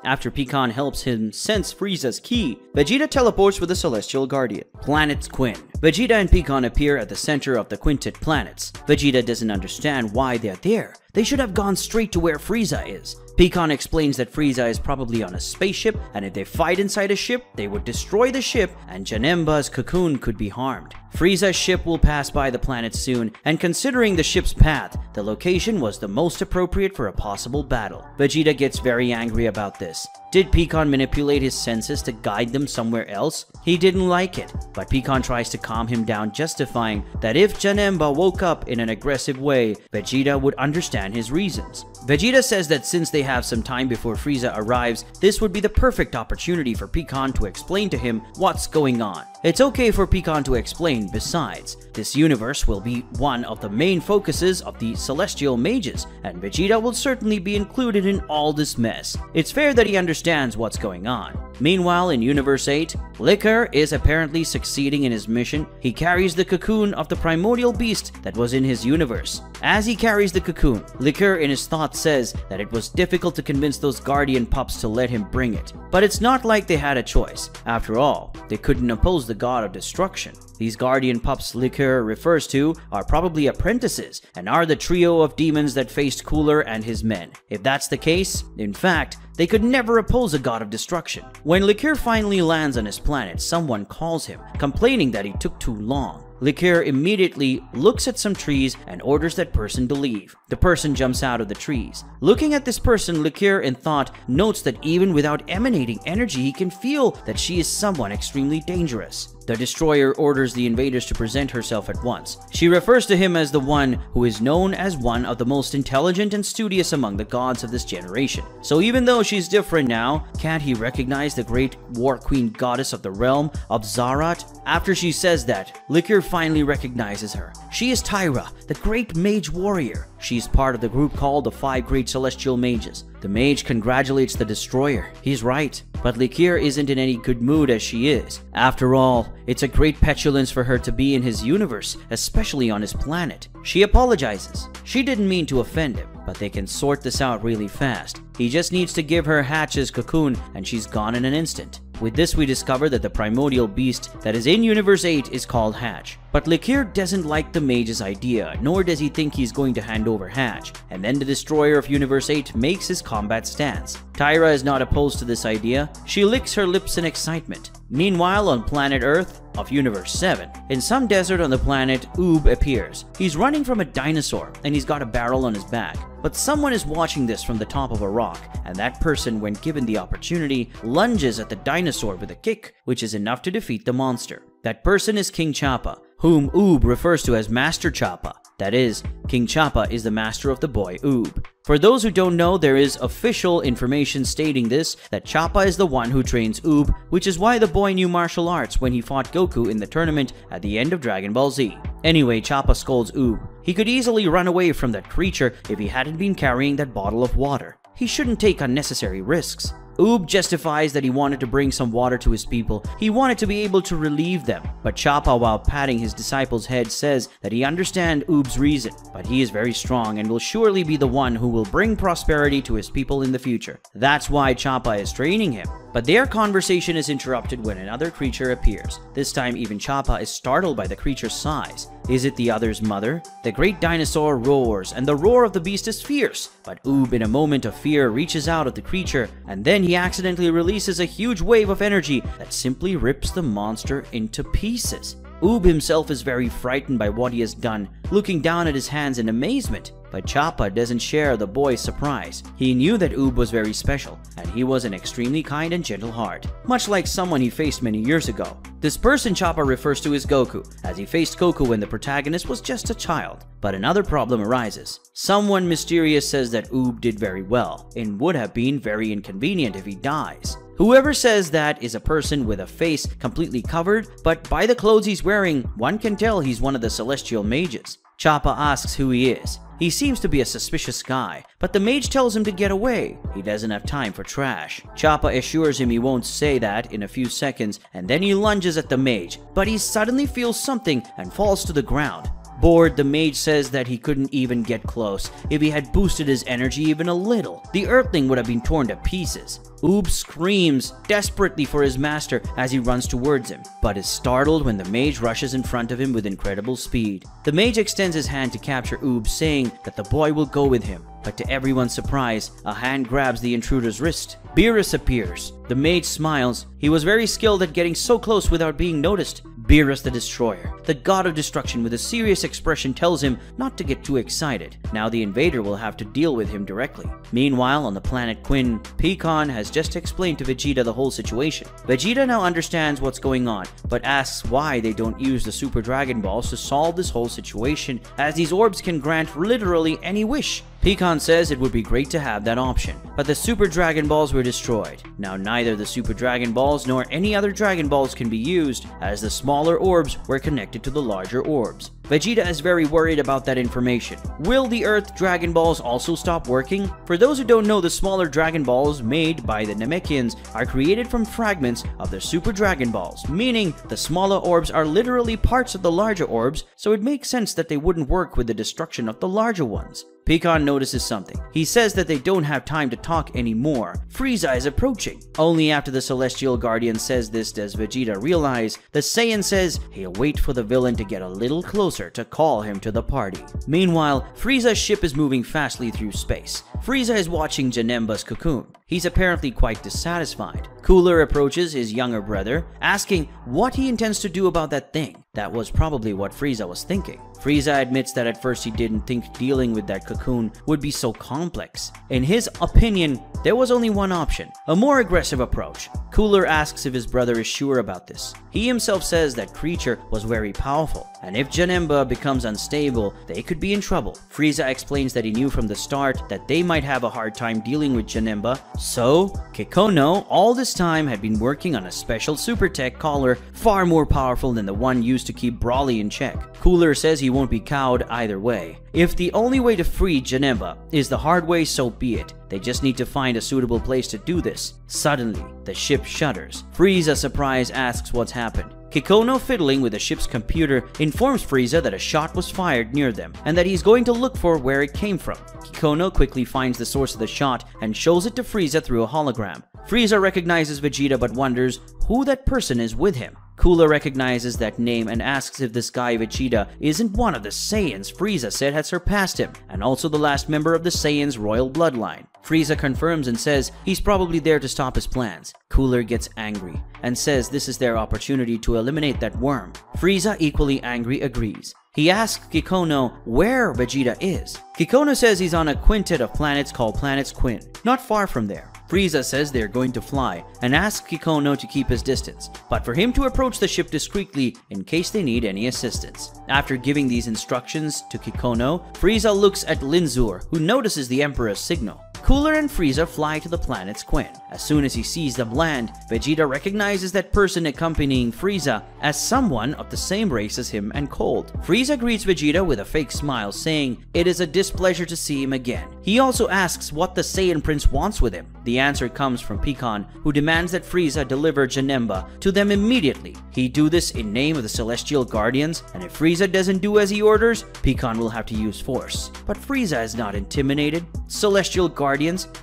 After Pikan helps him sense Frieza's key, Vegeta teleports with the Celestial Guardian, Planet Quinn. Vegeta and Pikan appear at the center of the Quintet planets. Vegeta doesn't understand why they're there. They should have gone straight to where Frieza is. Pikan explains that Frieza is probably on a spaceship, and if they fight inside a ship, they would destroy the ship and Janemba's cocoon could be harmed. Frieza's ship will pass by the planet soon, and considering the ship's path, the location was the most appropriate for a possible battle. Vegeta gets very angry about this. Did Pikan manipulate his senses to guide them somewhere else? He didn't like it, but Pikan tries to calm him down, justifying that if Janemba woke up in an aggressive way, Vegeta would understand his reasons. Vegeta says that since they have some time before Frieza arrives, this would be the perfect opportunity for Pikan to explain to him what's going on. It's okay for Pikan to explain. Besides, this universe will be one of the main focuses of the Celestial Mages, and Vegeta will certainly be included in all this mess. It's fair that he understands what's going on. Meanwhile, in Universe 8, Liquor is apparently succeeding in his mission. He carries the cocoon of the primordial beast that was in his universe. As he carries the cocoon, Liquor in his thoughts says that it was difficult to convince those guardian pups to let him bring it. But it's not like they had a choice. After all, they couldn't oppose the god of destruction. These guardian pups Liquor refers to are probably apprentices and are the trio of demons that faced Cooler and his men. If that's the case, in fact, they could never oppose a god of destruction. When Liquor finally lands on his planet, someone calls him, complaining that he took too long. Liquor immediately looks at some trees and orders that person to leave. The person jumps out of the trees. Looking at this person, Liquor in thought notes that even without emanating energy, he can feel that she is someone extremely dangerous. The destroyer orders the invaders to present herself at once. She refers to him as the one who is known as one of the most intelligent and studious among the gods of this generation. So even though she's different now, can't he recognize the great war queen goddess of the realm of Zarat? After she says that, Liquor finally recognizes her. She is Tyra, the great mage warrior. She's part of the group called the Five Great Celestial Mages. The mage congratulates the destroyer. He's right, but Liquor isn't in any good mood as she is. After all, it's a great petulance for her to be in his universe, especially on his planet. She apologizes. She didn't mean to offend him, but they can sort this out really fast. He just needs to give her Hatch's cocoon and she's gone in an instant. With this, we discover that the primordial beast that is in Universe 8 is called Hatch. But Liquor doesn't like the mage's idea, nor does he think he's going to hand over Hatch. And then the destroyer of Universe 8 makes his combat stance. Tyra is not opposed to this idea. She licks her lips in excitement. Meanwhile, on planet Earth of Universe 7, in some desert on the planet, Oob appears. He's running from a dinosaur, and he's got a barrel on his back. But someone is watching this from the top of a rock, and that person, when given the opportunity, lunges at the dinosaur with a kick, which is enough to defeat the monster. That person is King Chappa, whom Oob refers to as Master Chappa. That is, King Chappa is the master of the boy Oob. For those who don't know, there is official information stating this, that Chappa is the one who trains Oob, which is why the boy knew martial arts when he fought Goku in the tournament at the end of Dragon Ball Z. Anyway, Chappa scolds Oob. He could easily run away from that creature if he hadn't been carrying that bottle of water. He shouldn't take unnecessary risks. Oob justifies that he wanted to bring some water to his people. He wanted to be able to relieve them. But Chappa, while patting his disciple's head, says that he understands Oob's reason, but he is very strong and will surely be the one who will bring prosperity to his people in the future. That's why Chappa is training him. But their conversation is interrupted when another creature appears. This time, even Chappa is startled by the creature's size. Is it the other's mother? The great dinosaur roars, and the roar of the beast is fierce. But Oob, in a moment of fear, reaches out at the creature, and then he accidentally releases a huge wave of energy that simply rips the monster into pieces. Oob himself is very frightened by what he has done, looking down at his hands in amazement. But Chappa doesn't share the boy's surprise. He knew that Oob was very special, and he was an extremely kind and gentle heart, much like someone he faced many years ago. This person Chappa refers to as Goku, as he faced Goku when the protagonist was just a child. But another problem arises. Someone mysterious says that Oob did very well, and would have been very inconvenient if he dies. Whoever says that is a person with a face completely covered, but by the clothes he's wearing, one can tell he's one of the Celestial Mages. Chappa asks who he is. He seems to be a suspicious guy, but the mage tells him to get away. He doesn't have time for trash. Chappa assures him he won't say that in a few seconds, and then he lunges at the mage, but he suddenly feels something and falls to the ground. Bored, the mage says that he couldn't even get close. If he had boosted his energy even a little, the Earthling would have been torn to pieces. Oob screams desperately for his master as he runs towards him, but is startled when the mage rushes in front of him with incredible speed. The mage extends his hand to capture Oob, saying that the boy will go with him, but to everyone's surprise, a hand grabs the intruder's wrist. Beerus appears. The mage smiles. He was very skilled at getting so close without being noticed. Beerus the Destroyer, the god of destruction, with a serious expression tells him not to get too excited. Now the invader will have to deal with him directly. Meanwhile, on the planet Quinn, Pikkon has just explained to Vegeta the whole situation. Vegeta now understands what's going on, but asks why they don't use the Super Dragon Balls to solve this whole situation, as these orbs can grant literally any wish. Pikkon says it would be great to have that option, but the Super Dragon Balls were destroyed. Now neither the Super Dragon Balls nor any other Dragon Balls can be used, as the smaller orbs were connected to the larger orbs. Vegeta is very worried about that information. Will the Earth Dragon Balls also stop working? For those who don't know, the smaller Dragon Balls made by the Namekians are created from fragments of the Super Dragon Balls, meaning the smaller orbs are literally parts of the larger orbs, so it makes sense that they wouldn't work with the destruction of the larger ones. Pikkon notices something. He says that they don't have time to talk anymore. Frieza is approaching. Only after the Celestial Guardian says this does Vegeta realize the Saiyan says he'll wait for the villain to get a little closer to call him to the party. Meanwhile, Frieza's ship is moving fastly through space. Frieza is watching Janemba's cocoon. He's apparently quite dissatisfied. Cooler approaches his younger brother, asking what he intends to do about that thing. That was probably what Frieza was thinking. Frieza admits that at first he didn't think dealing with that cocoon would be so complex. In his opinion, there was only one option, a more aggressive approach. Cooler asks if his brother is sure about this. He himself says that creature was very powerful, and if Janemba becomes unstable, they could be in trouble. Frieza explains that he knew from the start that they might have a hard time dealing with Janemba, so Kikono all this time had been working on a special super tech collar far more powerful than the one used to keep Broly in check. Cooler says he won't be cowed either way. If the only way to free Janemba is the hard way, so be it. They just need to find a suitable place to do this. Suddenly, the ship shudders. Frieza, surprised, asks what's happened. Kikono, fiddling with the ship's computer, informs Frieza that a shot was fired near them and that he's going to look for where it came from. Kikono quickly finds the source of the shot and shows it to Frieza through a hologram. Frieza recognizes Vegeta but wonders who that person is with him. Cooler recognizes that name and asks if this guy Vegeta isn't one of the Saiyans Frieza said had surpassed him, and also the last member of the Saiyans' royal bloodline. Frieza confirms and says he's probably there to stop his plans. Cooler gets angry and says this is their opportunity to eliminate that worm. Frieza, equally angry, agrees. He asks Kikono where Vegeta is. Kikono says he's on a quintet of planets called Planets Quinn, not far from there. Frieza says they're going to fly and asks Kikono to keep his distance, but for him to approach the ship discreetly in case they need any assistance. After giving these instructions to Kikono, Frieza looks at Linzur, who notices the Emperor's signal. Cooler and Frieza fly to the planet's Quinn. As soon as he sees them land, Vegeta recognizes that person accompanying Frieza as someone of the same race as him and Cold. Frieza greets Vegeta with a fake smile, saying it is a displeasure to see him again. He also asks what the Saiyan Prince wants with him. The answer comes from Pikkon, who demands that Frieza deliver Janemba to them immediately. He do this in name of the Celestial Guardians, and if Frieza doesn't do as he orders, Pikkon will have to use force. But Frieza is not intimidated. Celestial Guardians?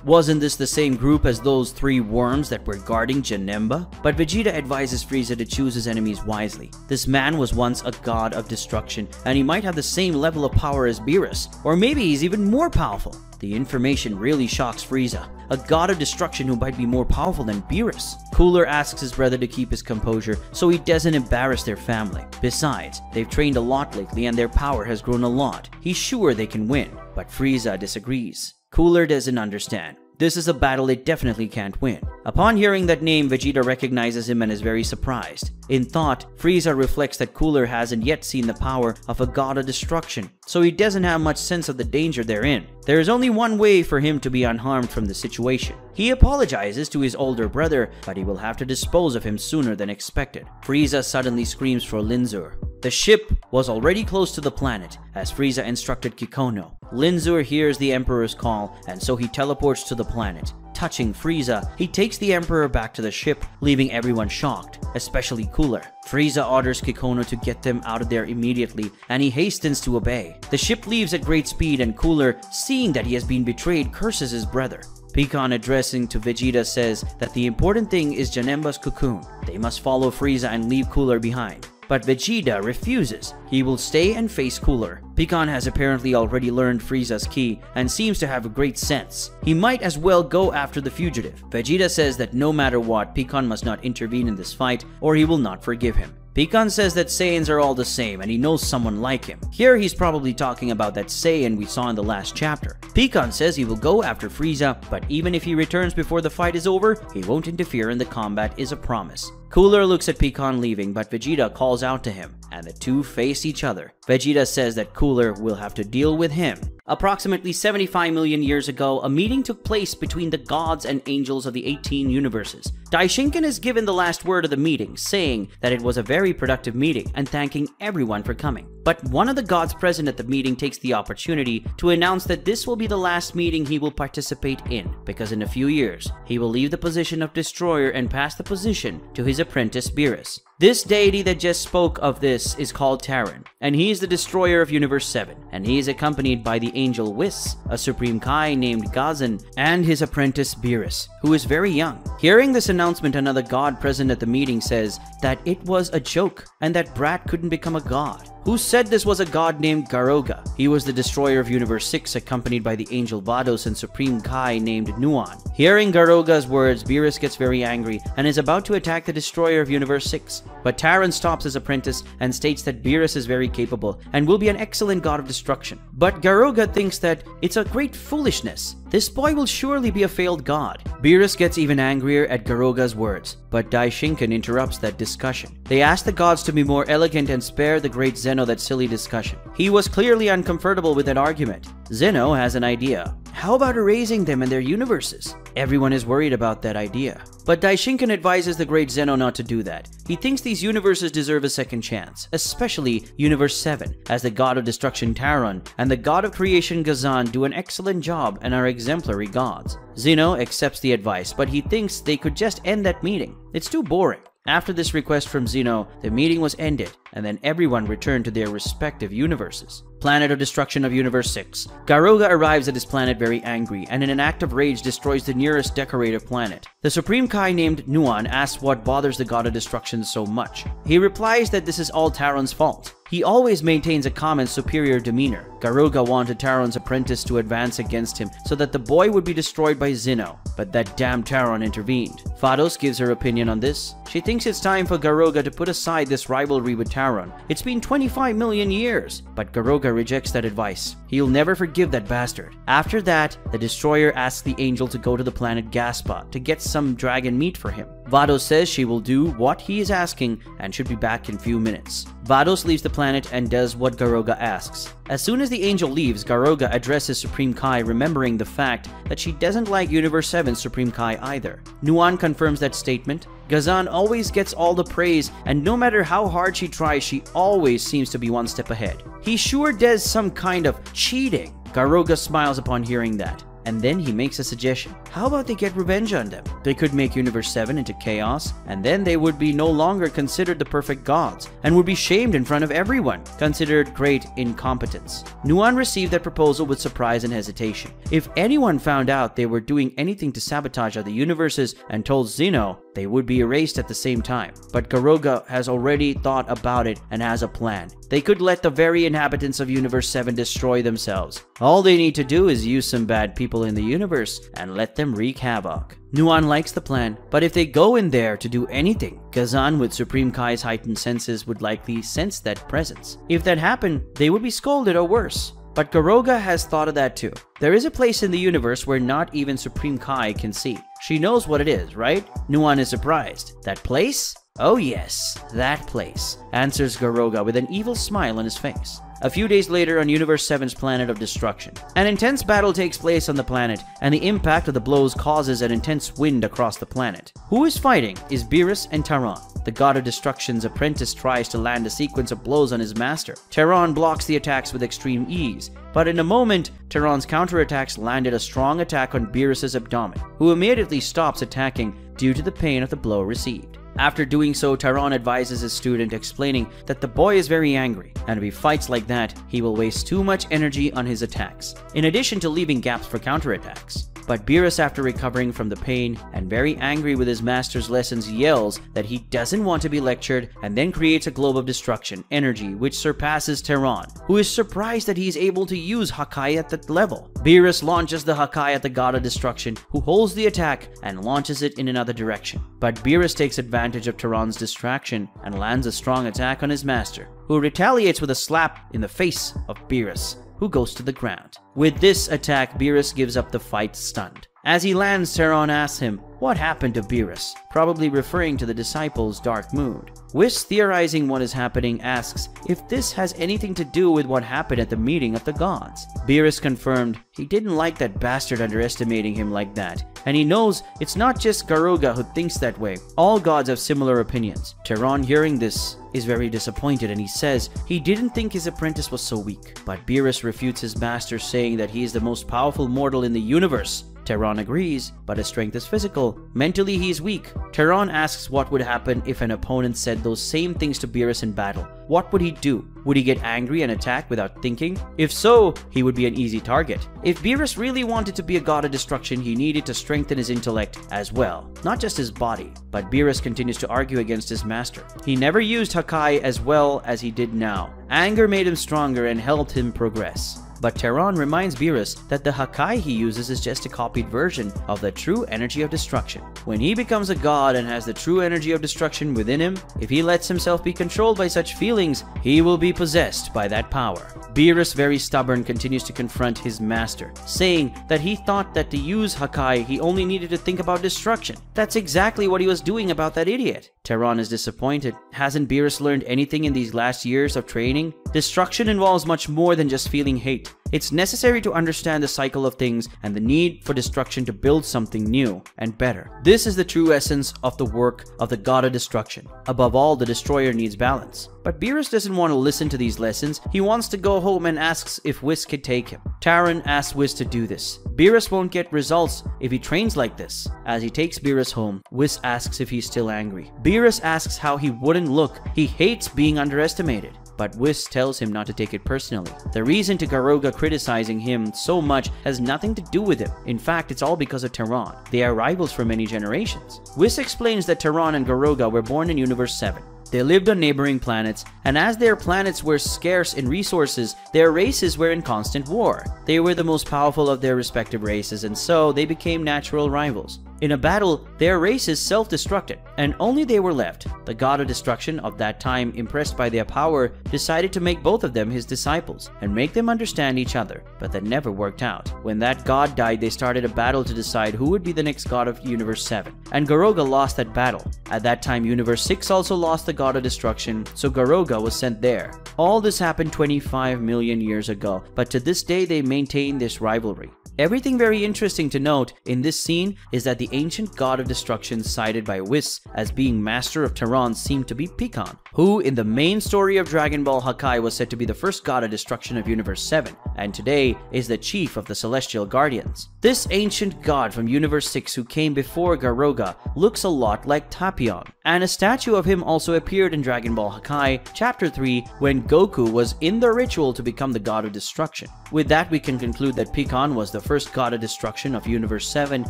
Wasn't this the same group as those 3 worms that were guarding Janemba? But Vegeta advises Frieza to choose his enemies wisely. This man was once a god of destruction, and he might have the same level of power as Beerus, or maybe he's even more powerful. The information really shocks Frieza, a god of destruction who might be more powerful than Beerus. Cooler asks his brother to keep his composure so he doesn't embarrass their family. Besides, they've trained a lot lately and their power has grown a lot. He's sure they can win, but Frieza disagrees. Cooler doesn't understand. This is a battle it definitely can't win. Upon hearing that name, Vegeta recognizes him and is very surprised. In thought, Frieza reflects that Cooler hasn't yet seen the power of a god of destruction, so he doesn't have much sense of the danger they're in. There is only one way for him to be unharmed from the situation. He apologizes to his older brother, but he will have to dispose of him sooner than expected. Frieza suddenly screams for Linzur. The ship was already close to the planet, as Frieza instructed Kikono. Linzur hears the Emperor's call, and so he teleports to the planet. touching Frieza, he takes the Emperor back to the ship, leaving everyone shocked, especially Cooler. Frieza orders Kikono to get them out of there immediately, and he hastens to obey. The ship leaves at great speed, and Cooler, seeing that he has been betrayed, curses his brother. Pikkon, addressing to Vegeta, says that the important thing is Janemba's cocoon. They must follow Frieza and leave Cooler behind. But Vegeta refuses. He will stay and face Cooler. Pikkon has apparently already learned Frieza's ki and seems to have a great sense. He might as well go after the fugitive. Vegeta says that no matter what, Pikkon must not intervene in this fight or he will not forgive him. Pikkon says that Saiyans are all the same and he knows someone like him. Here he's probably talking about that Saiyan we saw in the last chapter. Pikkon says he will go after Frieza, but even if he returns before the fight is over, he won't interfere in the combat is a promise. Cooler looks at Pikkon leaving, but Vegeta calls out to him, and the two face each other. Vegeta says that Cooler will have to deal with him. Approximately 75 million years ago, a meeting took place between the gods and angels of the 18 universes. Daishinkan is given the last word of the meeting, saying that it was a very productive meeting and thanking everyone for coming. But one of the gods present at the meeting takes the opportunity to announce that this will be the last meeting he will participate in, because in a few years, he will leave the position of destroyer and pass the position to his apprentice Beerus. This deity that just spoke of this is called Terran, and he is the destroyer of Universe 7, and he is accompanied by the angel Whis, a Supreme Kai named Gazan, and his apprentice Beerus, who is very young. Hearing this announcement, another god present at the meeting says that it was a joke and that Brat couldn't become a god. Who said this was a god named Garoga? He was the destroyer of Universe 6, accompanied by the angel Vados and Supreme Kai named Nuan. Hearing Garoga's words, Beerus gets very angry and is about to attack the destroyer of Universe 6. But Terran stops his apprentice and states that Beerus is very capable and will be an excellent god of destruction. But Garoga thinks that it's a great foolishness. This boy will surely be a failed god. Beerus gets even angrier at Garoga's words, but Daishinkan interrupts that discussion. They ask the gods to be more elegant and spare the great Zeno that silly discussion. He was clearly uncomfortable with that argument. Zeno has an idea. How about erasing them and their universes? Everyone is worried about that idea. But Daishinkan advises the great Zeno not to do that. He thinks these universes deserve a second chance, especially Universe 7, as the god of destruction Taron and the god of creation Gazan do an excellent job and are exemplary gods. Zeno accepts the advice, but he thinks they could just end that meeting. It's too boring. After this request from Zeno, the meeting was ended, and then everyone returned to their respective universes. Planet of destruction of Universe 6. Garoga arrives at his planet very angry, and in an act of rage destroys the nearest decorative planet. The Supreme Kai named Nuan asks what bothers the god of destruction so much. He replies that this is all Taron's fault. He always maintains a calm and superior demeanor. Garoga wanted Taron's apprentice to advance against him so that the boy would be destroyed by Zeno, but that damn Taron intervened. Vados gives her opinion on this. She thinks it's time for Garoga to put aside this rivalry with Taron. It's been 25 million years, but Garoga rejects that advice. He'll never forgive that bastard. After that, the destroyer asks the angel to go to the planet Gaspa to get some dragon meat for him. Vados says she will do what he is asking and should be back in few minutes. Vados leaves the planet and does what Garoga asks. As soon as the angel leaves, Garoga addresses Supreme Kai, remembering the fact that she doesn't like Universe 7's Supreme Kai either. Nuan confirms that statement. Gazan always gets all the praise, and no matter how hard she tries, she always seems to be one step ahead. He sure does some kind of cheating. Garoga smiles upon hearing that. And then he makes a suggestion. How about they get revenge on them? They could make Universe 7 into chaos, and then they would be no longer considered the perfect gods, and would be shamed in front of everyone, considered great incompetence. Nuan received that proposal with surprise and hesitation. If anyone found out they were doing anything to sabotage other universes and told Zeno, they would be erased at the same time. But Garoga has already thought about it and has a plan. They could let the very inhabitants of Universe 7 destroy themselves. All they need to do is use some bad people in the universe and let them wreak havoc. Nuan likes the plan, but if they go in there to do anything, Gazan with Supreme Kai's heightened senses would likely sense that presence. If that happened, they would be scolded or worse. But Garoga has thought of that too. There is a place in the universe where not even Supreme Kai can see. She knows what it is, right? Nuan is surprised. That place? Oh yes, that place, answers Garoga with an evil smile on his face. A few days later on Universe 7's planet of destruction, an intense battle takes place on the planet, and the impact of the blows causes an intense wind across the planet. Who is fighting is Beerus and Taron. the god of destruction's apprentice tries to land a sequence of blows on his master. Terran blocks the attacks with extreme ease, but in a moment, Terran's counterattacks landed a strong attack on Beerus's abdomen, who immediately stops attacking due to the pain of the blow received. After doing so, Terran advises his student, explaining that the boy is very angry, and if he fights like that, he will waste too much energy on his attacks, in addition to leaving gaps for counterattacks. But Beerus, after recovering from the pain and very angry with his master's lessons, yells that he doesn't want to be lectured and then creates a globe of destruction energy which surpasses Terran, who is surprised that he is able to use Hakai at that level. Beerus launches the Hakai at the god of destruction, who holds the attack and launches it in another direction. But Beerus takes advantage of Terran's distraction and lands a strong attack on his master, who retaliates with a slap in the face of Beerus, who goes to the ground. With this attack, Beerus gives up the fight stunned. As he lands, Terran asks him what happened to Beerus, probably referring to the disciples' dark mood. Whis, theorizing what is happening, asks if this has anything to do with what happened at the meeting of the gods. Beerus confirmed he didn't like that bastard underestimating him like that, and he knows it's not just Garoga who thinks that way. All gods have similar opinions. Terran, hearing this, is very disappointed, and he says he didn't think his apprentice was so weak. But Beerus refutes his master, saying that he is the most powerful mortal in the universe. Terran agrees, but his strength is physical. Mentally, he is weak. Terran asks what would happen if an opponent said those same things to Beerus in battle. What would he do? Would he get angry and attack without thinking? If so, he would be an easy target. If Beerus really wanted to be a god of destruction, he needed to strengthen his intellect as well, not just his body. But Beerus continues to argue against his master. He never used Hakai as well as he did now. Anger made him stronger and helped him progress. But Terran reminds Beerus that the Hakai he uses is just a copied version of the true energy of destruction. When he becomes a god and has the true energy of destruction within him, if he lets himself be controlled by such feelings, he will be possessed by that power. Beerus, very stubborn, continues to confront his master, saying that he thought that to use Hakai, he only needed to think about destruction. That's exactly what he was doing about that idiot. Terran is disappointed. Hasn't Beerus learned anything in these last years of training? Destruction involves much more than just feeling hate. It's necessary to understand the cycle of things and the need for destruction to build something new and better. This is the true essence of the work of the god of destruction. Above all, the destroyer needs balance. But Beerus doesn't want to listen to these lessons. He wants to go home and asks if Whis could take him. Terran asks Whis to do this. Beerus won't get results if he trains like this. As he takes Beerus home, Whis asks if he's still angry. Beerus asks how he wouldn't look. He hates being underestimated. But Whis tells him not to take it personally. The reason to Garoga criticizing him so much has nothing to do with him. In fact, it's all because of Terran. They are rivals for many generations. Whis explains that Terran and Garoga were born in Universe 7. They lived on neighboring planets, and as their planets were scarce in resources, their races were in constant war. They were the most powerful of their respective races, and so they became natural rivals. In a battle, their races self-destructed, and only they were left. The god of destruction of that time, impressed by their power, decided to make both of them his disciples and make them understand each other, but that never worked out. When that god died, they started a battle to decide who would be the next god of Universe 7, and Garoga lost that battle. At that time, Universe 6 also lost the god of destruction, so Garoga was sent there. All this happened 25 million years ago, but to this day they maintain this rivalry. Everything very interesting to note in this scene is that the ancient god of destruction cited by Whis as being master of Terran seemed to be Pikan, who in the main story of Dragon Ball Hakai was said to be the first god of destruction of Universe 7, and today is the chief of the Celestial Guardians. This ancient god from Universe 6 who came before Garoga looks a lot like Tapion, and a statue of him also appeared in Dragon Ball Hakai Chapter 3 when Goku was in the ritual to become the god of destruction. With that, we can conclude that Pikan was the first god of destruction of Universe 7.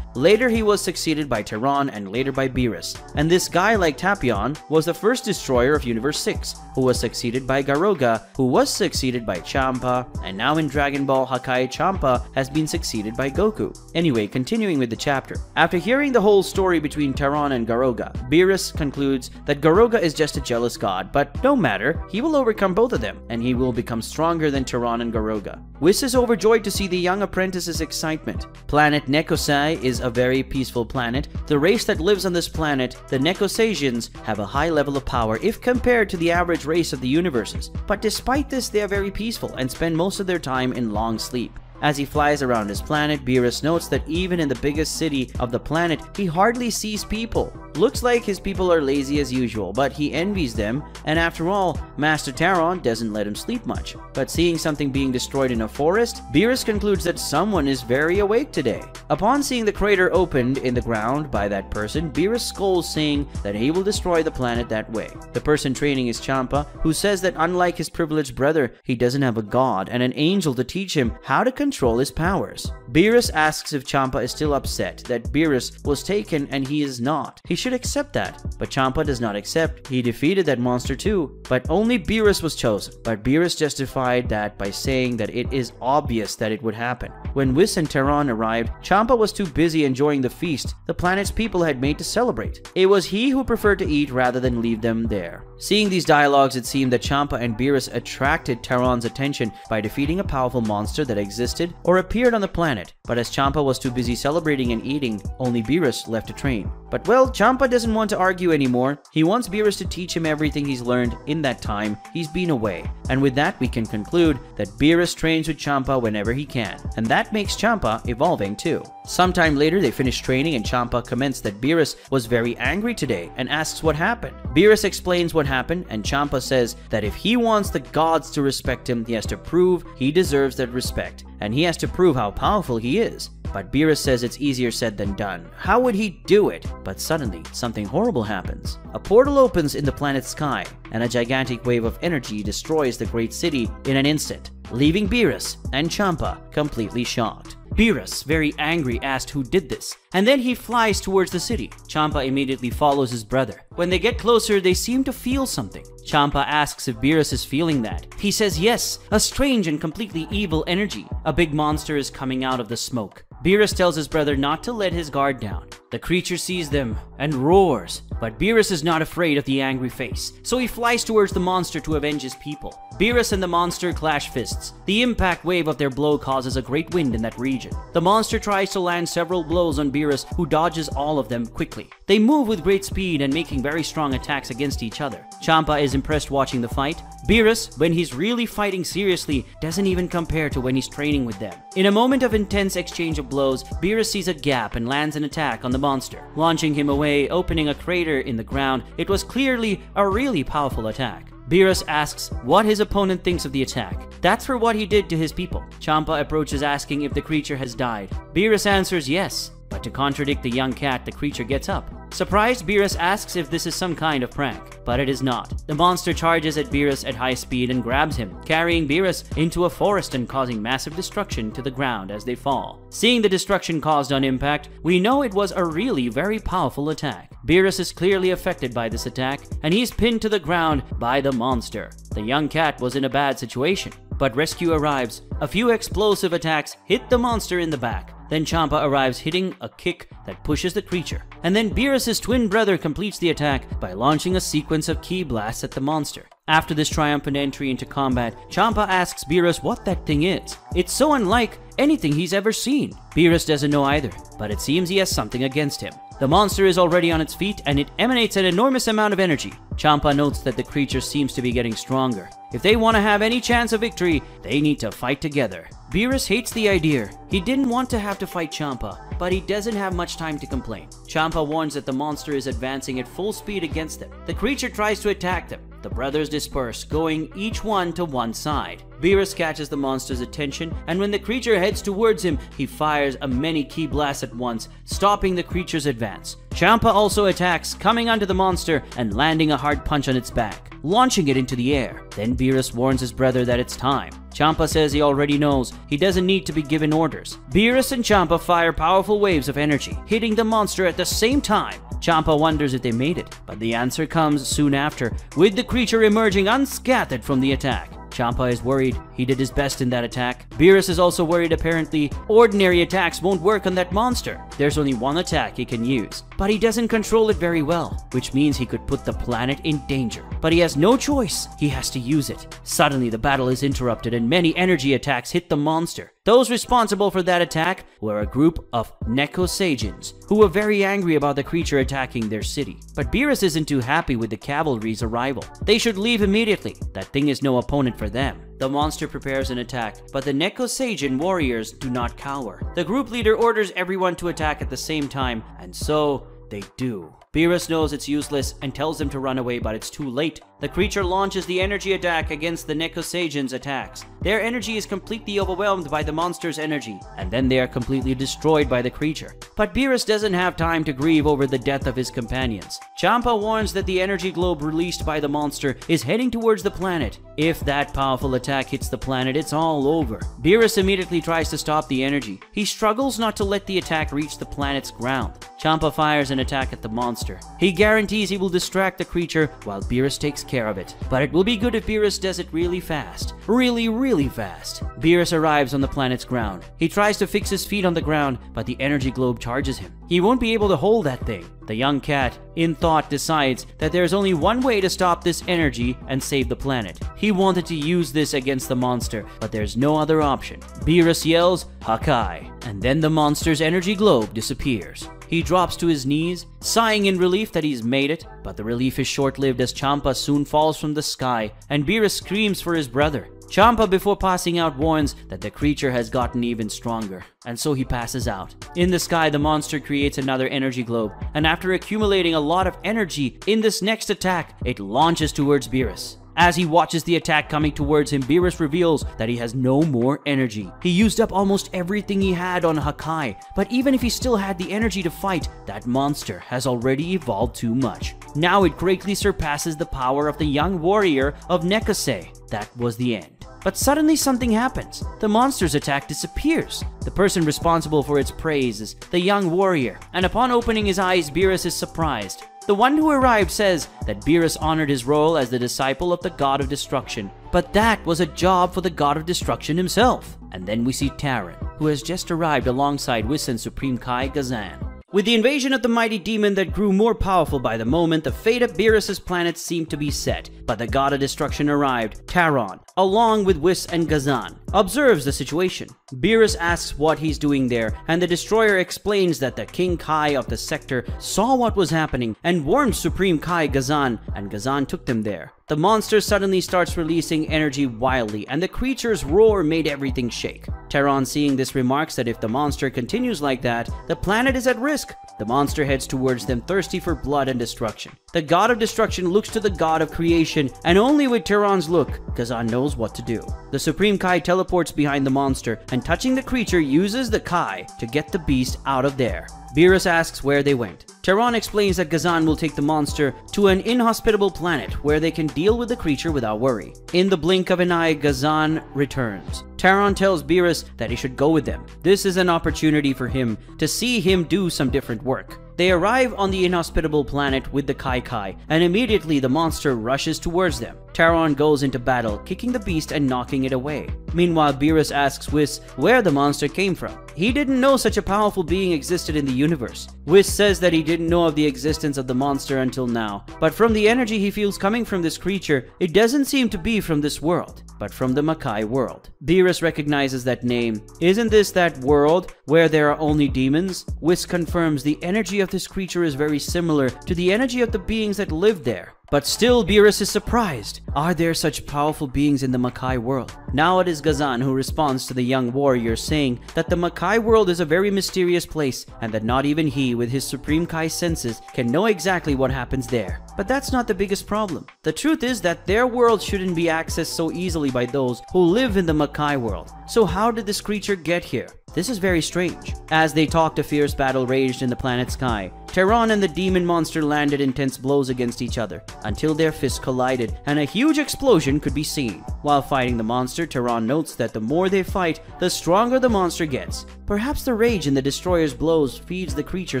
Later he was succeeded by Terran and later by Beerus. And this guy like Tapion was the first destroyer of Universe 6, who was succeeded by Garoga, who was succeeded by Champa, and now in Dragon Ball Hakai, Champa has been succeeded by Goku. Anyway, continuing with the chapter. After hearing the whole story between Terran and Garoga, Beerus concludes that Garoga is just a jealous god, but no matter, he will overcome both of them, and he will become stronger than Terran and Garoga. Whis is overjoyed to see the young apprentice's excitement. Planet Nekosai is a very peaceful planet. The race that lives on this planet, the Nekosasians, have a high level of power if compared to the average race of the universes. But despite this, they are very peaceful and spend most of their time in long sleep. As he flies around his planet, Beerus notes that even in the biggest city of the planet, he hardly sees people. Looks like his people are lazy as usual, but he envies them, and after all, Master Taron doesn't let him sleep much. But seeing something being destroyed in a forest, Beerus concludes that someone is very awake today. Upon seeing the crater opened in the ground by that person, Beerus scolds, saying that he will destroy the planet that way. The person training is Champa, who says that unlike his privileged brother, he doesn't have a god and an angel to teach him how to control his powers. Beerus asks if Champa is still upset that Beerus was taken and he is not. He should accept that, but Champa does not accept. He defeated that monster too, but only Beerus was chosen. But Beerus justified that by saying that it is obvious that it would happen. When Whis and Taron arrived, Champa was too busy enjoying the feast the planet's people had made to celebrate. It was he who preferred to eat rather than leave them there. Seeing these dialogues, it seemed that Champa and Beerus attracted Taron's attention by defeating a powerful monster that existed or appeared on the planet. But as Champa was too busy celebrating and eating, only Beerus left to train. But well, Champa doesn't want to argue anymore. He wants Beerus to teach him everything he's learned in that time he's been away. And with that, we can conclude that Beerus trains with Champa whenever he can. And that makes Champa evolving too. Sometime later, they finish training and Champa comments that Beerus was very angry today and asks what happened. Beerus explains what happened, and Champa says that if he wants the gods to respect him, he has to prove he deserves that respect, and he has to prove how powerful he is. But Beerus says it's easier said than done. How would he do it? But suddenly, something horrible happens. A portal opens in the planet's sky, and a gigantic wave of energy destroys the great city in an instant, leaving Beerus and Champa completely shocked. Beerus, very angry, asked who did this, and then he flies towards the city. Champa immediately follows his brother. When they get closer, they seem to feel something. Champa asks if Beerus is feeling that. He says yes, a strange and completely evil energy. A big monster is coming out of the smoke. Beerus tells his brother not to let his guard down. The creature sees them and roars, but Beerus is not afraid of the angry face, so he flies towards the monster to avenge his people. Beerus and the monster clash fists. The impact wave of their blow causes a great wind in that region. The monster tries to land several blows on Beerus, who dodges all of them quickly. They move with great speed and making very strong attacks against each other. Champa is impressed watching the fight. Beerus, when he's really fighting seriously, doesn't even compare to when he's training with them. In a moment of intense exchange of blows, Beerus sees a gap and lands an attack on the monster, launching him away, opening a crater in the ground. It was clearly a really powerful attack. Beerus asks what his opponent thinks of the attack. That's for what he did to his people. Champa approaches asking if the creature has died. Beerus answers yes, but to contradict the young cat, the creature gets up. Surprised, Beerus asks if this is some kind of prank, but it is not. The monster charges at Beerus at high speed and grabs him, carrying Beerus into a forest and causing massive destruction to the ground as they fall. Seeing the destruction caused on impact, we know it was a really very powerful attack. Beerus is clearly affected by this attack, and he's pinned to the ground by the monster. The young cat was in a bad situation, but rescue arrives. A few explosive attacks hit the monster in the back. Then Champa arrives, hitting a kick that pushes the creature. And then Beerus' twin brother completes the attack by launching a sequence of ki blasts at the monster. After this triumphant entry into combat, Champa asks Beerus what that thing is. It's so unlike anything he's ever seen. Beerus doesn't know either, but it seems he has something against him. The monster is already on its feet and it emanates an enormous amount of energy. Champa notes that the creature seems to be getting stronger. If they want to have any chance of victory, they need to fight together. Beerus hates the idea. He didn't want to have to fight Champa, but he doesn't have much time to complain. Champa warns that the monster is advancing at full speed against them. The creature tries to attack them. The brothers disperse, going each one to one side. Beerus catches the monster's attention, and when the creature heads towards him, he fires a many ki blasts at once, stopping the creature's advance. Champa also attacks, coming onto the monster and landing a hard punch on its back, launching it into the air. Then Beerus warns his brother that it's time. Champa says he already knows, he doesn't need to be given orders. Beerus and Champa fire powerful waves of energy, hitting the monster at the same time. Champa wonders if they made it, but the answer comes soon after, with the creature emerging unscathed from the attack. Champa is worried. He did his best in that attack. Beerus is also worried. Apparently, ordinary attacks won't work on that monster. There's only one attack he can use, but he doesn't control it very well, which means he could put the planet in danger. But he has no choice. He has to use it. Suddenly, the battle is interrupted and many energy attacks hit the monster. Those responsible for that attack were a group of Neko Saiyajins, who were very angry about the creature attacking their city. But Beerus isn't too happy with the cavalry's arrival. They should leave immediately. That thing is no opponent for them. The monster prepares an attack, but the Neko Saiyajin warriors do not cower. The group leader orders everyone to attack at the same time, and so they do. Beerus knows it's useless and tells him to run away, but it's too late. The creature launches the energy attack against the Nekosagen's attacks. Their energy is completely overwhelmed by the monster's energy, and then they are completely destroyed by the creature. But Beerus doesn't have time to grieve over the death of his companions. Champa warns that the energy globe released by the monster is heading towards the planet. If that powerful attack hits the planet, it's all over. Beerus immediately tries to stop the energy. He struggles not to let the attack reach the planet's ground. Champa fires an attack at the monster. He guarantees he will distract the creature while Beerus takes care of it. But it will be good if Beerus does it really fast. Really fast. Beerus arrives on the planet's ground. He tries to fix his feet on the ground, but the energy globe charges him. He won't be able to hold that thing. The young cat, in thought, decides that there's only one way to stop this energy and save the planet. He wanted to use this against the monster, but there's no other option. Beerus yells, "Hakai," and then the monster's energy globe disappears. He drops to his knees, sighing in relief that he's made it, but the relief is short-lived as Champa soon falls from the sky and Beerus screams for his brother. Champa, before passing out, warns that the creature has gotten even stronger, and so he passes out. In the sky, the monster creates another energy globe, and after accumulating a lot of energy in this next attack, it launches towards Beerus. As he watches the attack coming towards him, Beerus reveals that he has no more energy. He used up almost everything he had on Hakai, but even if he still had the energy to fight, that monster has already evolved too much. Now it greatly surpasses the power of the young warrior of Nekose. That was the end. But suddenly something happens. The monster's attack disappears. The person responsible for its praise is the young warrior, and upon opening his eyes, Beerus is surprised. The one who arrived says that Beerus honored his role as the disciple of the God of Destruction, but that was a job for the God of Destruction himself. And then we see Taran, who has just arrived alongside Whis and Supreme Kai Gazan. With the invasion of the mighty demon that grew more powerful by the moment, the fate of Beerus' planet seemed to be set. But the God of Destruction arrived. Taran, along with Whis and Gazan, observes the situation. Beerus asks what he's doing there, and the destroyer explains that the King Kai of the sector saw what was happening and warned Supreme Kai Gazan, and Gazan took them there. The monster suddenly starts releasing energy wildly, and the creature's roar made everything shake. Taran, seeing this, remarks that if the monster continues like that, the planet is at risk. The monster heads towards them, thirsty for blood and destruction. The God of Destruction looks to the God of Creation, and only with Taran's look, Gazan knows what to do. The Supreme Kai teleports behind the monster, and touching the creature, uses the Kai to get the beast out of there. Beerus asks where they went. Taran explains that Gazan will take the monster to an inhospitable planet where they can deal with the creature without worry. In the blink of an eye, Gazan returns. Taran tells Beerus that he should go with them. This is an opportunity for him to see him do some different work. They arrive on the inhospitable planet with the Kai Kai, and immediately the monster rushes towards them. Taran goes into battle, kicking the beast and knocking it away. Meanwhile, Beerus asks Whis where the monster came from. He didn't know such a powerful being existed in the universe. Whis says that he didn't know of the existence of the monster until now, but from the energy he feels coming from this creature, it doesn't seem to be from this world, but from the Makai world. Beerus recognizes that name. Isn't this that world where there are only demons? Whis confirms the energy of this creature is very similar to the energy of the beings that live there. But still, Beerus is surprised. Are there such powerful beings in the Makai world? Now it is Gazan who responds to the young warrior, saying that the Makai world is a very mysterious place, and that not even he, with his Supreme Kai senses, can know exactly what happens there. But that's not the biggest problem. The truth is that their world shouldn't be accessed so easily by those who live in the Makai world. So how did this creature get here? This is very strange. As they talked, a fierce battle raged in the planet's sky. Taran and the demon monster landed intense blows against each other until their fists collided and a huge explosion could be seen. While fighting the monster, Taran notes that the more they fight, the stronger the monster gets. Perhaps the rage in the destroyer's blows feeds the creature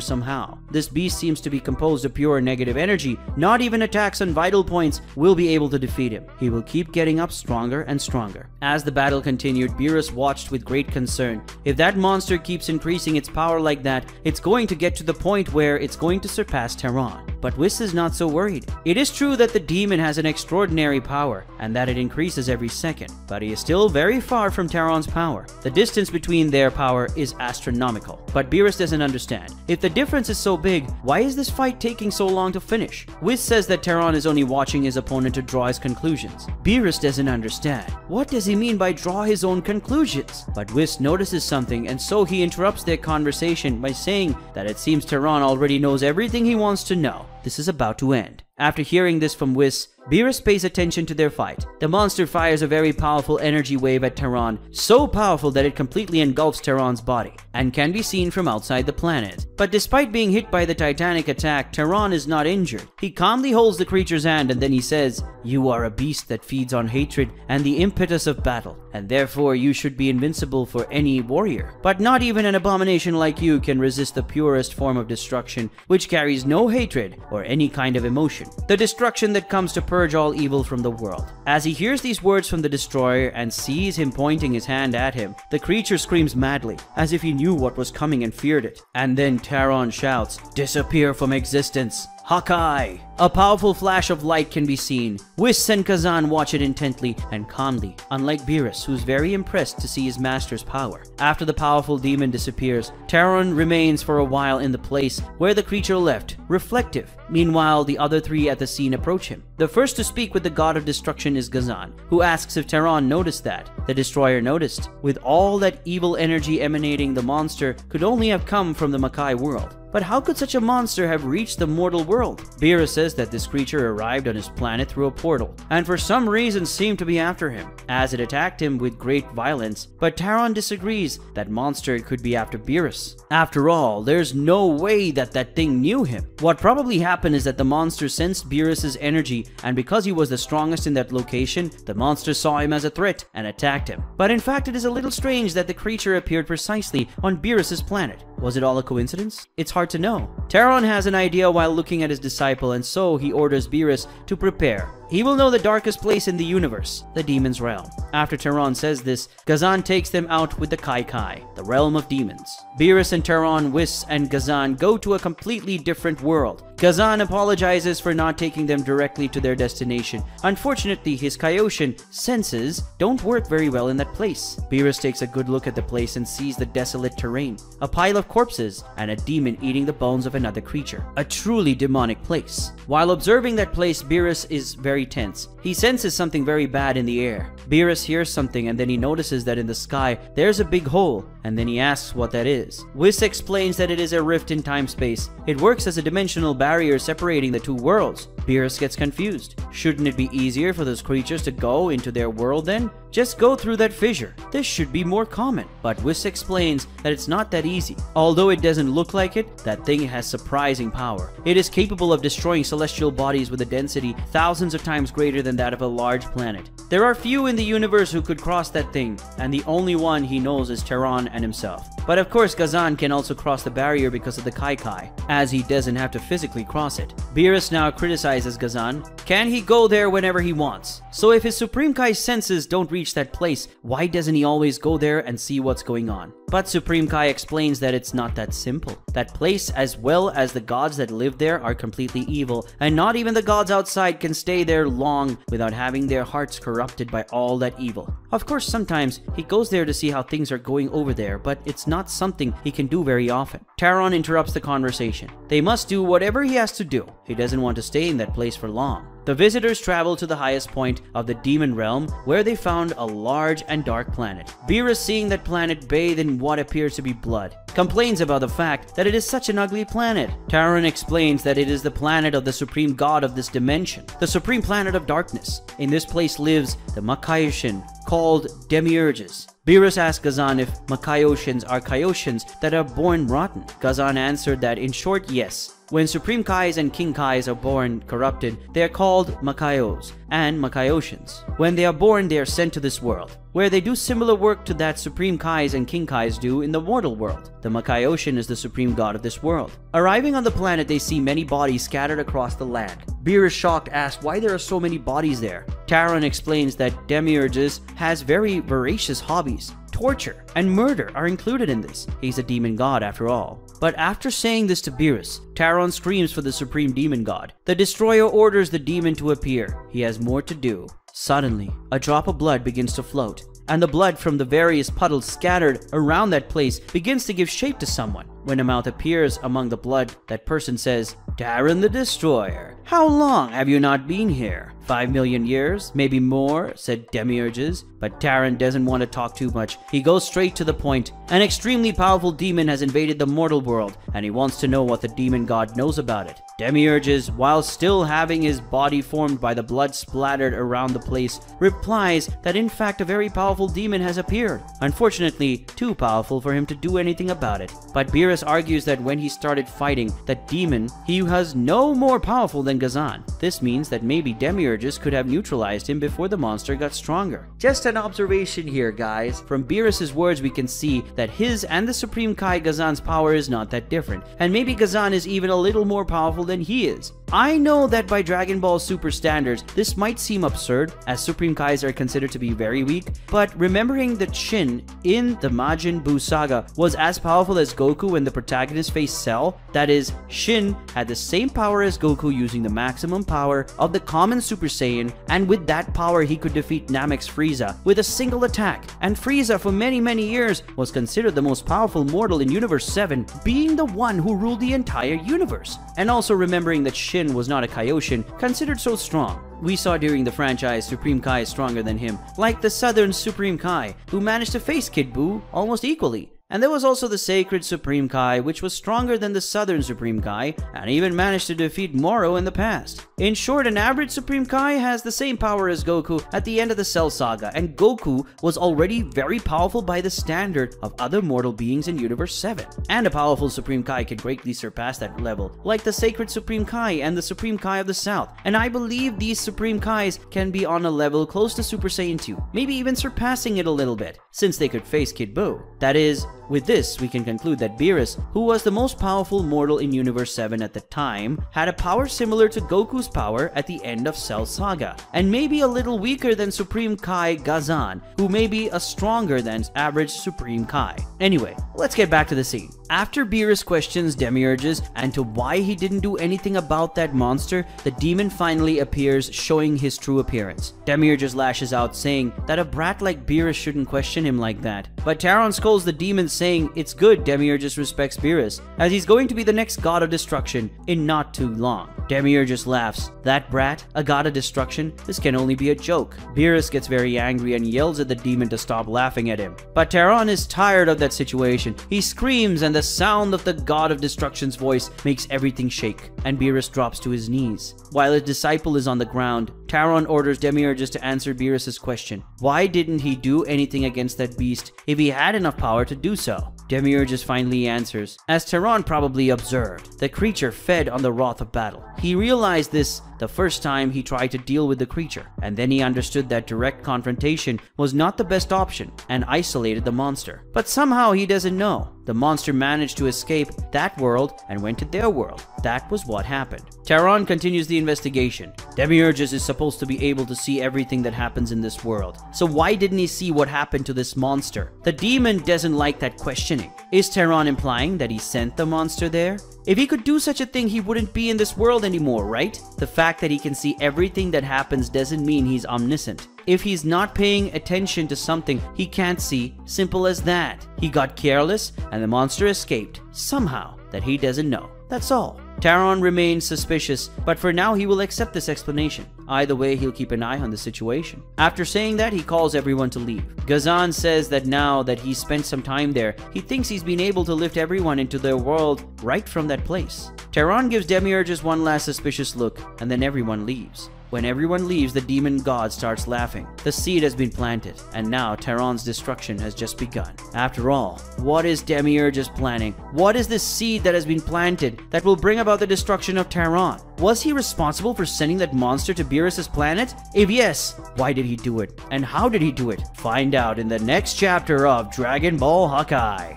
somehow. This beast seems to be composed of pure negative energy. Not even attacks on vital points will be able to defeat him. He will keep getting up stronger and stronger. As the battle continued, Beerus watched with great concern. If that monster keeps increasing its power like that, it's going to get to the point where it's going to surpass Taran. but Whis is not so worried. It is true that the demon has an extraordinary power and that it increases every second, but he is still very far from Terran's power. The distance between their power is astronomical, but Beerus doesn't understand. If the difference is so big, why is this fight taking so long to finish? Whis says that Terran is only watching his opponent to draw his conclusions. Beerus doesn't understand. What does he mean by draw his own conclusions? But Whis notices something, and so he interrupts their conversation by saying that it seems Terran already knows everything he wants to know. This is about to end. After hearing this from Whis, Beerus pays attention to their fight. The monster fires a very powerful energy wave at Terran, so powerful that it completely engulfs Terran's body, and can be seen from outside the planet. But despite being hit by the titanic attack, Terran is not injured. He calmly holds the creature's hand and then he says, "You are a beast that feeds on hatred and the impetus of battle, and therefore you should be invincible for any warrior. But not even an abomination like you can resist the purest form of destruction, which carries no hatred or any kind of emotion. The destruction that comes to purge all evil from the world." As he hears these words from the destroyer and sees him pointing his hand at him, the creature screams madly, as if he knew what was coming and feared it. And then Terran shouts, "Disappear from existence, Hakai!" A powerful flash of light can be seen. Whis and Kazan watch it intently and calmly, unlike Beerus, who's very impressed to see his master's power. After the powerful demon disappears, Terran remains for a while in the place where the creature left, reflective. Meanwhile, the other three at the scene approach him. The first to speak with the god of destruction is Kazan, who asks if Terran noticed that. The destroyer noticed. With all that evil energy emanating, the monster could only have come from the Makai world. But how could such a monster have reached the mortal world? Beerus says that this creature arrived on his planet through a portal, and for some reason seemed to be after him, as it attacked him with great violence. But Terran disagrees. That monster could be after Beerus. After all, there's no way that that thing knew him. What probably happened is that the monster sensed Beerus's energy, and because he was the strongest in that location, the monster saw him as a threat and attacked him. But in fact, it is a little strange that the creature appeared precisely on Beerus's planet. Was it all a coincidence? It's hard to know. Terran has an idea while looking at his disciple, and so he orders Beerus to prepare. He will know the darkest place in the universe, the demon's realm. After Terran says this, Kazan takes them out with the Kai Kai, the realm of demons. Beerus and Terran, Whis, and Kazan go to a completely different world. Kazan apologizes for not taking them directly to their destination. Unfortunately, his Kaioshin senses don't work very well in that place. Beerus takes a good look at the place and sees the desolate terrain, a pile of corpses, and a demon eating the bones of another creature. A truly demonic place. While observing that place, Beerus is very tense. He senses something very bad in the air. Beerus hears something and then he notices that in the sky there's a big hole, and then he asks what that is. Whis explains that it is a rift in time-space. It works as a dimensional barrier separating the two worlds. Beerus gets confused. Shouldn't it be easier for those creatures to go into their world then? Just go through that fissure. This should be more common. But Whis explains that it's not that easy. Although it doesn't look like it, that thing has surprising power. It is capable of destroying celestial bodies with a density thousands of times greater than that of a large planet. There are few in the universe who could cross that thing, and the only one he knows is Terran and himself. But of course, Kazan can also cross the barrier because of the Kai Kai, as he doesn't have to physically cross it. Beerus now criticizes Kazan. Can he go there whenever he wants? So if his Supreme Kai senses don't reach that place, why doesn't he always go there and see what's going on? But Supreme Kai explains that it's not that simple. That place, as well as the gods that live there, are completely evil, and not even the gods outside can stay there long without having their hearts corrupted by all that evil. Of course, sometimes he goes there to see how things are going over there, but it's not something he can do very often. Terran interrupts the conversation. They must do whatever he has to do. He doesn't want to stay in that place for long. The visitors travel to the highest point of the demon realm, where they found a large and dark planet. Beerus, seeing that planet bathed in what appears to be blood, complains about the fact that it is such an ugly planet. Terran explains that it is the planet of the supreme god of this dimension, the supreme planet of darkness. In this place lives the Makaioshin, called Demiurges. Beerus asks Kazan if Makaioshin are Kaioshins that are born rotten. Kazan answered that in short, yes. When Supreme Kais and King Kais are born corrupted, they are called Makaios and Makaioshins. When they are born, they are sent to this world, where they do similar work to that Supreme Kais and King Kais do in the mortal world. The Makaioshin is the supreme god of this world. Arriving on the planet, they see many bodies scattered across the land. Beerus, shocked, asks why there are so many bodies there. Terran explains that Demiurges has very voracious hobbies. torture and murder are included in this. He's a demon god after all. But after saying this to Beerus, Taron screams for the supreme demon god. The destroyer orders the demon to appear. He has more to do. Suddenly, a drop of blood begins to float, and the blood from the various puddles scattered around that place begins to give shape to someone. When a mouth appears among the blood, that person says, "Taron the Destroyer, how long have you not been here?" 5 million years, maybe more, said Demiurges, but Taron doesn't want to talk too much. He goes straight to the point. An extremely powerful demon has invaded the mortal world, and he wants to know what the demon god knows about it. Demiurges, while still having his body formed by the blood splattered around the place, replies that in fact a very powerful demon has appeared. Unfortunately, too powerful for him to do anything about it. But Beerus argues that when he started fighting that demon, he was no more powerful than Gazan. This means that maybe Demiurges could have neutralized him before the monster got stronger. Just an observation here, guys. From Beerus' words, we can see that his and the Supreme Kai Gazan's power is not that different, and maybe Gazan is even a little more powerful than he is. I know that by Dragon Ball Super standards, this might seem absurd, as Supreme Kais are considered to be very weak, but remembering that Shin in the Majin Buu saga was as powerful as Goku when the protagonist faced Cell, that is, Shin had the same power as Goku using the maximum power of the common Super Saiyan, and with that power he could defeat Namex Frieza with a single attack, and Frieza for many years was considered the most powerful mortal in Universe 7, being the one who ruled the entire universe. And also remembering that Shin was not a Kaioshin considered so strong. We saw during the franchise Supreme Kai is stronger than him, like the Southern Supreme Kai, who managed to face Kid Buu almost equally. And there was also the Sacred Supreme Kai, which was stronger than the Southern Supreme Kai, and even managed to defeat Moro in the past. In short, an average Supreme Kai has the same power as Goku at the end of the Cell Saga, and Goku was already very powerful by the standard of other mortal beings in Universe 7. And a powerful Supreme Kai can greatly surpass that level, like the Sacred Supreme Kai and the Supreme Kai of the South. And I believe these Supreme Kais can be on a level close to Super Saiyan 2, maybe even surpassing it a little bit, since they could face Kid Buu. That is, with this, we can conclude that Beerus, who was the most powerful mortal in Universe 7 at the time, had a power similar to Goku's power at the end of Cell Saga, and maybe a little weaker than Supreme Kai Gazan, who may be a stronger than average Supreme Kai. Anyway, let's get back to the scene. After Beerus questions Demiurges and to why he didn't do anything about that monster, the demon finally appears, showing his true appearance. Demiurges lashes out, saying that a brat like Beerus shouldn't question him like that. But Taron scolds the demon, saying it's good Demiurges respects Beerus, as he's going to be the next god of destruction in not too long. Demiurges laughs. That brat? A god of destruction? This can only be a joke. Beerus gets very angry and yells at the demon to stop laughing at him. But Taron is tired of that situation. He screams, and the sound of the god of destruction's voice makes everything shake, and Beerus drops to his knees. While his disciple is on the ground, Taron orders Demiurges to answer Beerus' question. Why didn't he do anything against that beast if he had enough power to do so? Demiurges finally answers. As Taron probably observed, the creature fed on the wrath of battle. He realized this the first time he tried to deal with the creature, and then he understood that direct confrontation was not the best option and isolated the monster. But somehow he doesn't know. The monster managed to escape that world and went to their world. That was what happened. Taron continues the investigation. Demiurges is supposed to be able to see everything that happens in this world. So why didn't he see what happened to this monster? The demon doesn't like that questioning. Is Taron implying that he sent the monster there? If he could do such a thing, he wouldn't be in this world anymore, right? The fact that he can see everything that happens doesn't mean he's omniscient. If he's not paying attention to something he can't see, simple as that. He got careless and the monster escaped, somehow, that he doesn't know. That's all. Taron remains suspicious, but for now he will accept this explanation. Either way, he'll keep an eye on the situation. After saying that, he calls everyone to leave. Gazan says that now that he's spent some time there, he thinks he's been able to lift everyone into their world right from that place. Taron gives Demiurges one last suspicious look, and then everyone leaves. When everyone leaves, the demon god starts laughing. The seed has been planted, and now Taron's destruction has just begun. After all, what is Demiurges planning? What is this seed that has been planted that will bring about the destruction of Taron? Was he responsible for sending that monster to Beerus' planet? If yes, why did he do it? And how did he do it? Find out in the next chapter of Dragon Ball Hakai.